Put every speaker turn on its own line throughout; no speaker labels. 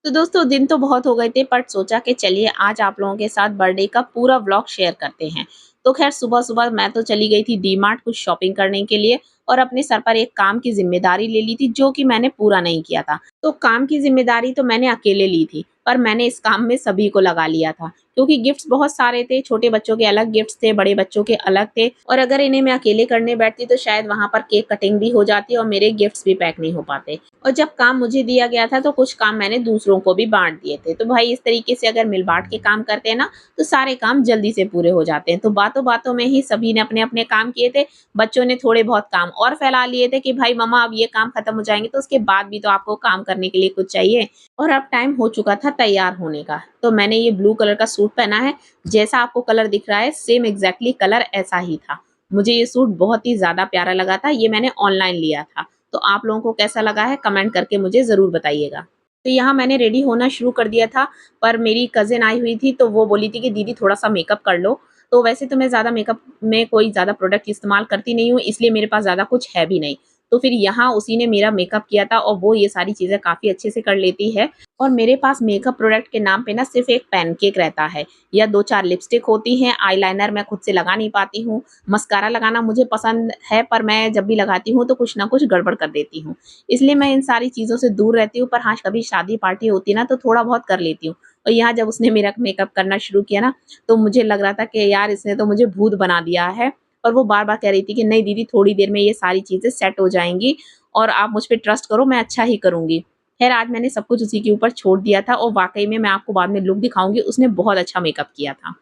तो दोस्तों दिन तो बहुत हो गए थे पर सोचा कि चलिए आज आप लोगों के साथ बर्थडे का पूरा व्लॉग शेयर करते हैं। तो खैर सुबह-सुबह मैं तो चली गई थी डीमार्ट कुछ शॉपिंग करने के लिए और अपने सर पर एक काम की ज़िम्मेदारी ले ली थी जो कि मैंने पूरा नहीं किया था। तो काम की ज़िम्मेदारी तो मैंने अकेले ली थी, पर मैंने इस काम में सभी को लगा लिया था क्योंकि गिफ्ट्स बहुत सारे थे, छोटे बच्चों के अलग गिफ्ट्स थे, बड़े बच्चों के अलग थे और अगर इन्हें मैं अकेले करने बैठती तो शायद वहाँ पर केक कटिंग भी हो जाती और मेरे गिफ्ट्स भी पैक नहीं हो पाते। और जब काम मुझे दिया गया था तो कुछ काम मैंने दूसरों को भी बाँट दिए थे। तो भाई इस तरीके से अगर मिल-बाँट के काम करते हैं ना, तो सारे काम जल्दी से पूरे हो जाते हैं। तो बातों-बातों में ही सभी ने अपने-अपने काम किए थे। बच्चों ने थोड़े बहुत काम और फैला लिए थे कि भाई मम्मा अब ये काम खत्म हो जाएँगे तो उसके बाद भी तो आपको काम करने के लिए कुछ चाहिए। और अब टाइम हो चुका था तैयार होने का। तो मैंने ये ब्लू कलर का सूट पहना है। जैसा आपको कलर दिख रहा है सेम एग्ज़ैक्टली कलर ऐसा ही था। मुझे ये सूट बहुत ही ज़्यादा प्यारा लगा था। ये मैंने ऑनलाइन लिया था। तो आप लोगों को कैसा लगा है कमेंट करके मुझे ज़रूर बताइएगा। तो यहाँ मैंने रेडी होना शुरू कर दिया था, पर मेरी कज़िन आई हुई थी तो वो बोली थी कि दीदी थोड़ा-सा मेकअप कर लो। तो वैसे तो मैं ज़्यादा मेकअप में कोई ज़्यादा प्रोडक्ट इस्तेमाल करती नहीं हूँ, इसलिए मेरे पास ज़्यादा कुछ है भी नहीं। तो फिर यहाँ उसी ने मेरा मेकअप किया था और वो ये सारी चीज़ें काफ़ी अच्छे से कर लेती है। और मेरे पास मेकअप प्रोडक्ट के नाम पे ना सिर्फ़ एक पैनकेक रहता है या 2-4 लिपस्टिक होती हैं, आईलाइनर मैं खुद से लगा नहीं पाती हूँ। मस्कारा लगाना मुझे पसंद है पर मैं जब भी लगाती हूँ तो कुछ ना कुछ गड़बड़ कर देती हूँ। इसलिए मैं इन सारी चीज़ों से दूर रहती हूँ पर हाँ, कभी शादी पार्टी होती है ना तो थोड़ा बहुत कर लेती हूँ। और यहाँ जब उसने मेरा मेकअप करना शुरू किया ना तो मुझे लग रहा था कि यार इसने तो मुझे भूत बना दिया है। और वो बार-बार कह रही थी कि नहीं दीदी थोड़ी देर में ये सारी चीज़ें सेट हो जाएँगी और आप मुझ पे ट्रस्ट करो मैं अच्छा ही करूँगी। ख़ैर आज मैंने सब कुछ उसी के ऊपर छोड़ दिया था और वाक़ई में मैं आपको बाद में लुक दिखाऊँगी, उसने बहुत अच्छा मेकअप किया था।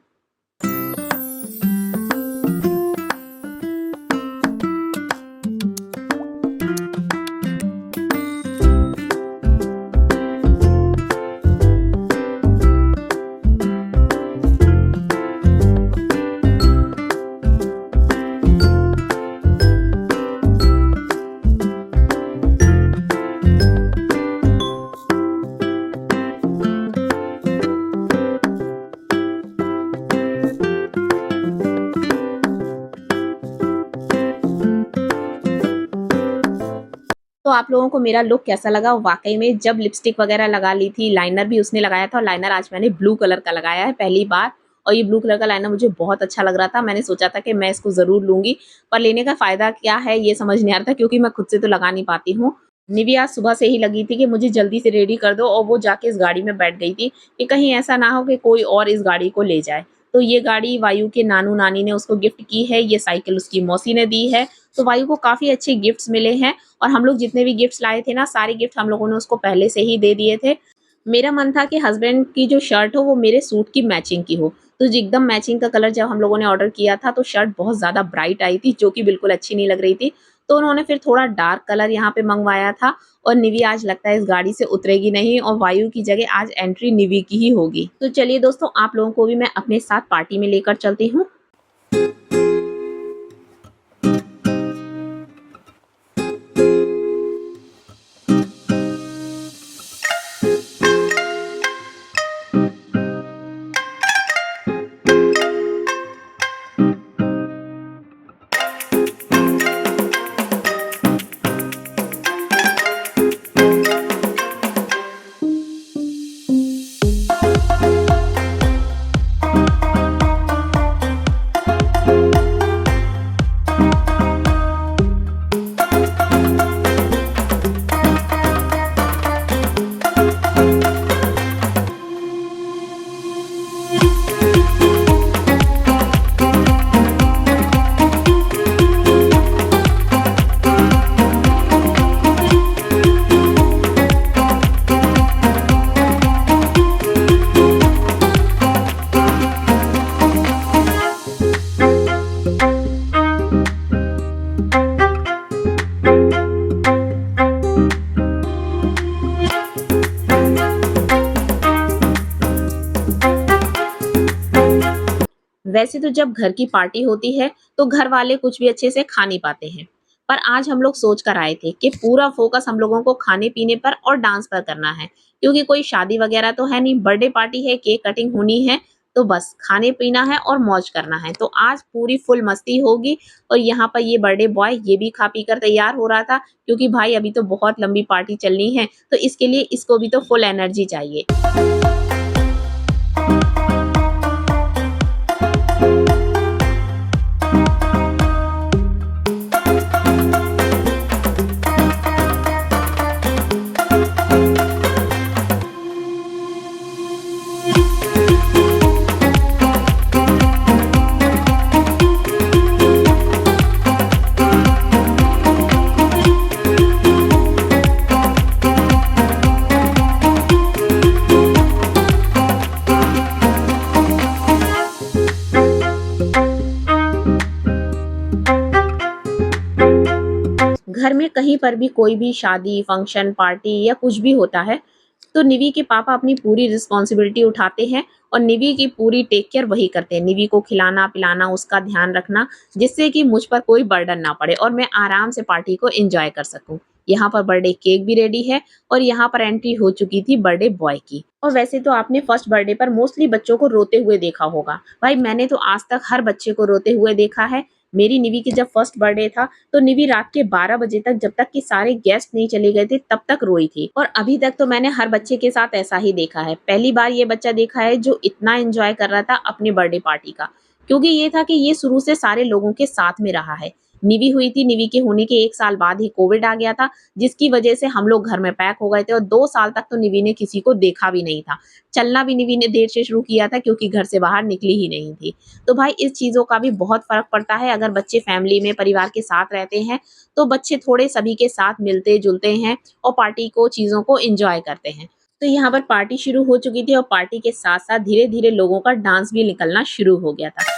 तो आप लोगों को मेरा लुक कैसा लगा? वाक़ई में जब लिपस्टिक वग़ैरह लगा ली थी, लाइनर भी उसने लगाया था और लाइनर आज मैंने ब्लू कलर का लगाया है पहली बार और ये ब्लू कलर का लाइनर मुझे बहुत अच्छा लग रहा था। मैंने सोचा था कि मैं इसको ज़रूर लूँगी, पर लेने का फ़ायदा क्या है ये समझ नहीं आ रहा था क्योंकि मैं खुद से तो लगा नहीं पाती हूँ। निव्या आज सुबह से ही लगी थी कि मुझे जल्दी से रेडी कर दो और वो जाके इस गाड़ी में बैठ गई थी कि कहीं ऐसा ना हो कि कोई और इस गाड़ी को ले जाए। तो ये गाड़ी वायु के नानू-नानी ने उसको गिफ्ट की है, ये साइकिल उसकी मौसी ने दी है। तो वायु को काफ़ी अच्छे गिफ्ट्स मिले हैं और हम लोग जितने भी गिफ्ट्स लाए थे ना, सारे गिफ्ट हम लोगों ने उसको पहले से ही दे दिए थे। मेरा मन था कि हस्बैंड की जो शर्ट हो वो मेरे सूट की मैचिंग की हो। तो जो एकदम मैचिंग का कलर जब हम लोगों ने ऑर्डर किया था तो शर्ट बहुत ज़्यादा ब्राइट आई थी जो कि बिल्कुल अच्छी नहीं लग रही थी। तो उन्होंने फिर थोड़ा डार्क कलर यहाँ पे मँगवाया था और निवी आज लगता है इस गाड़ी से उतरेगी नहीं और वायु की जगह आज एंट्री निवी की ही होगी। तो चलिए दोस्तों आप लोगों को भी मैं अपने साथ पार्टी में लेकर चलती हूँ। वैसे तो जब घर की पार्टी होती है तो घर वाले कुछ भी अच्छे से खा नहीं पाते हैं। पर आज हम लोग सोच कर आए थे कि पूरा फोकस हम लोगों को खाने-पीने पर और डांस पर करना है। क्योंकि कोई शादी वगैरह तो है नहीं, बर्थडे पार्टी है, केक कटिंग होनी है। तो बस खाने-पीना है और मौज करना है। तो आज पूरी फुल मस्ती होगी और यहाँ पर ये बर्थडे बॉय ये भी खा पी कर तैयार हो रहा था क्योंकि भाई अभी तो बहुत लंबी पार्टी चलनी है, तो इसके लिए इसको भी तो फुल एनर्जी चाहिए। घर में कहीं पर भी कोई भी शादी, फंक्शन, पार्टी या कुछ भी होता है, तो निवी के पापा अपनी पूरी रिस्पॉन्सिबिलिटी उठाते हैं और निवी की पूरी टेक केयर वही करते हैं। निवी को खिलाना-पिलाना, उसका ध्यान रखना, जिससे कि मुझ पर कोई बर्डन ना पड़े और मैं आराम से पार्टी को एन्जॉय कर सकूँ। यहाँ पर बर्थडे केक भी रेडी है और यहाँ पर एंट्री हो चुकी थी बर्थडे बॉय की। और वैसे तो आपने फर्स्ट बर्थडे पर मोस्टली बच्चों को रोते हुए देखा होगा। भाई मैंने तो आज तक हर बच्चे को रोते हुए देखा है। मेरी निवी की जब फर्स्ट बर्थडे था तो निवी रात के 12 बजे तक जब तक कि सारे गेस्ट नहीं चले गए थे तब तक रोई थी और अभी तक तो मैंने हर बच्चे के साथ ऐसा ही देखा है। पहली बार ये बच्चा देखा है जो इतना एंजॉय कर रहा था अपनी बर्थडे पार्टी का, क्योंकि ये था कि ये शुरू से सारे लोगों के साथ में रहा है। निवी हुई थी, निवी के होने के 1 साल बाद ही कोविड आ गया था, जिसकी वजह से हम लोग घर में पैक हो गए थे और 2 साल तक तो निवी ने किसी को देखा भी नहीं था। चलना भी निवी ने देर से शुरू किया था क्योंकि घर से बाहर निकली ही नहीं थी। तो भाई इस चीज़ों का भी बहुत फ़र्क पड़ता है अगर बच्चे फैमिली में परिवार के साथ रहते हैं, तो बच्चे थोड़े सभी के साथ मिलते-जुलते हैं और पार्टी को चीज़ों को एन्जॉय करते हैं। तो यहाँ पर पार्टी शुरू हो चुकी थी और पार्टी के साथ-साथ धीरे-धीरे लोगों का डांस भी निकलना शुरू हो गया था।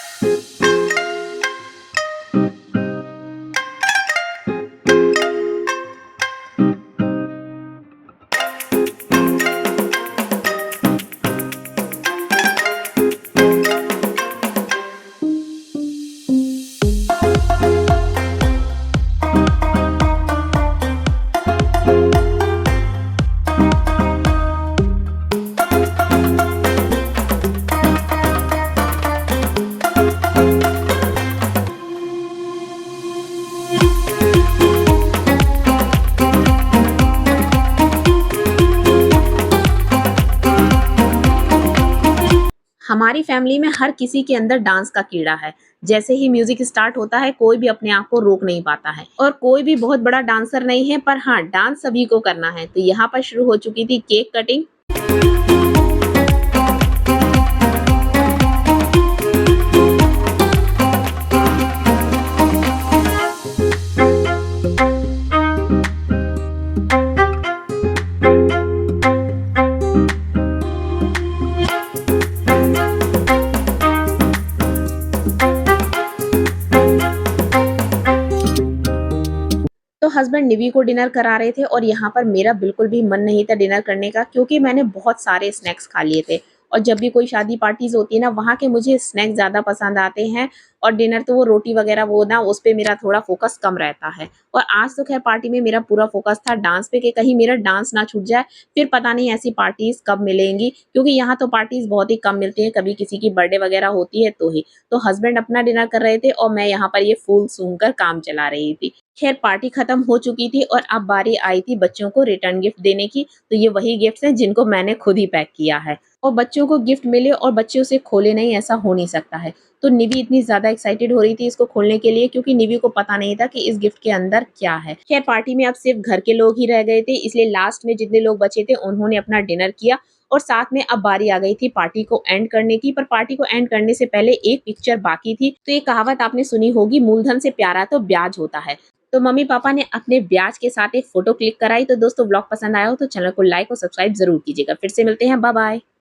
हमारी फैमिली में हर किसी के अंदर डांस का कीड़ा है। जैसे ही म्यूजिक स्टार्ट होता है कोई भी अपने आप को रोक नहीं पाता है और कोई भी बहुत बड़ा डांसर नहीं है, पर हाँ डांस सभी को करना है। तो यहाँ पर शुरू हो चुकी थी केक कटिंग। तो हस्बैंड निवी को डिनर करा रहे थे और यहाँ पर मेरा बिल्कुल भी मन नहीं था डिनर करने का, क्योंकि मैंने बहुत सारे स्नैक्स खा लिए थे और जब भी कोई शादी पार्टीज होती है ना वहाँ के मुझे स्नैक्स ज़्यादा पसंद आते हैं और डिनर तो वो रोटी वगैरह वो ना उस पे मेरा थोड़ा फोकस कम रहता है। और आज तो खैर पार्टी में मेरा पूरा फोकस था डांस पे कि कहीं मेरा डांस ना छूट जाए, फिर पता नहीं ऐसी पार्टीज कब मिलेंगी, क्योंकि यहाँ तो पार्टीज बहुत ही कम मिलती हैं, कभी किसी की बर्थडे वगैरह होती है तो ही। तो हस्बैंड अपना डिनर कर रहे थे और मैं यहाँ पर ये फूल सूंघ कर काम चला रही थी। खैर पार्टी खत्म हो चुकी थी और अब बारी आई थी बच्चों को रिटर्न गिफ्ट देने की। तो ये वही गिफ्ट्स हैं जिनको मैंने खुद ही पैक किया है और बच्चों को गिफ्ट मिले और बच्चे उसे खोले नहीं, ऐसा हो नहीं सकता है। तो निवी इतनी ज़्यादा एक्साइटेड हो रही थी इसको खोलने के लिए, क्योंकि निवी को पता नहीं था कि इस गिफ्ट के अंदर क्या है। खैर पार्टी में अब सिर्फ घर के लोग ही रह गए थे, इसलिए लास्ट में जितने लोग बचे थे उन्होंने अपना डिनर किया और साथ में अब बारी आ गई थी पार्टी को एंड करने की। पर पार्टी को एंड करने से पहले एक पिक्चर बाकी थी। तो ये कहावत आपने सुनी होगी, मूलधन से प्यारा तो ब्याज होता है। तो मम्मी पापा ने अपने ब्याज के साथ एक फोटो क्लिक कराई। तो दोस्तों ब्लॉग पसंद आया हो तो चैनल को लाइक और सब्सक्राइब जरूर कीजिएगा। फिर से मिलते हैं, बाय बाय।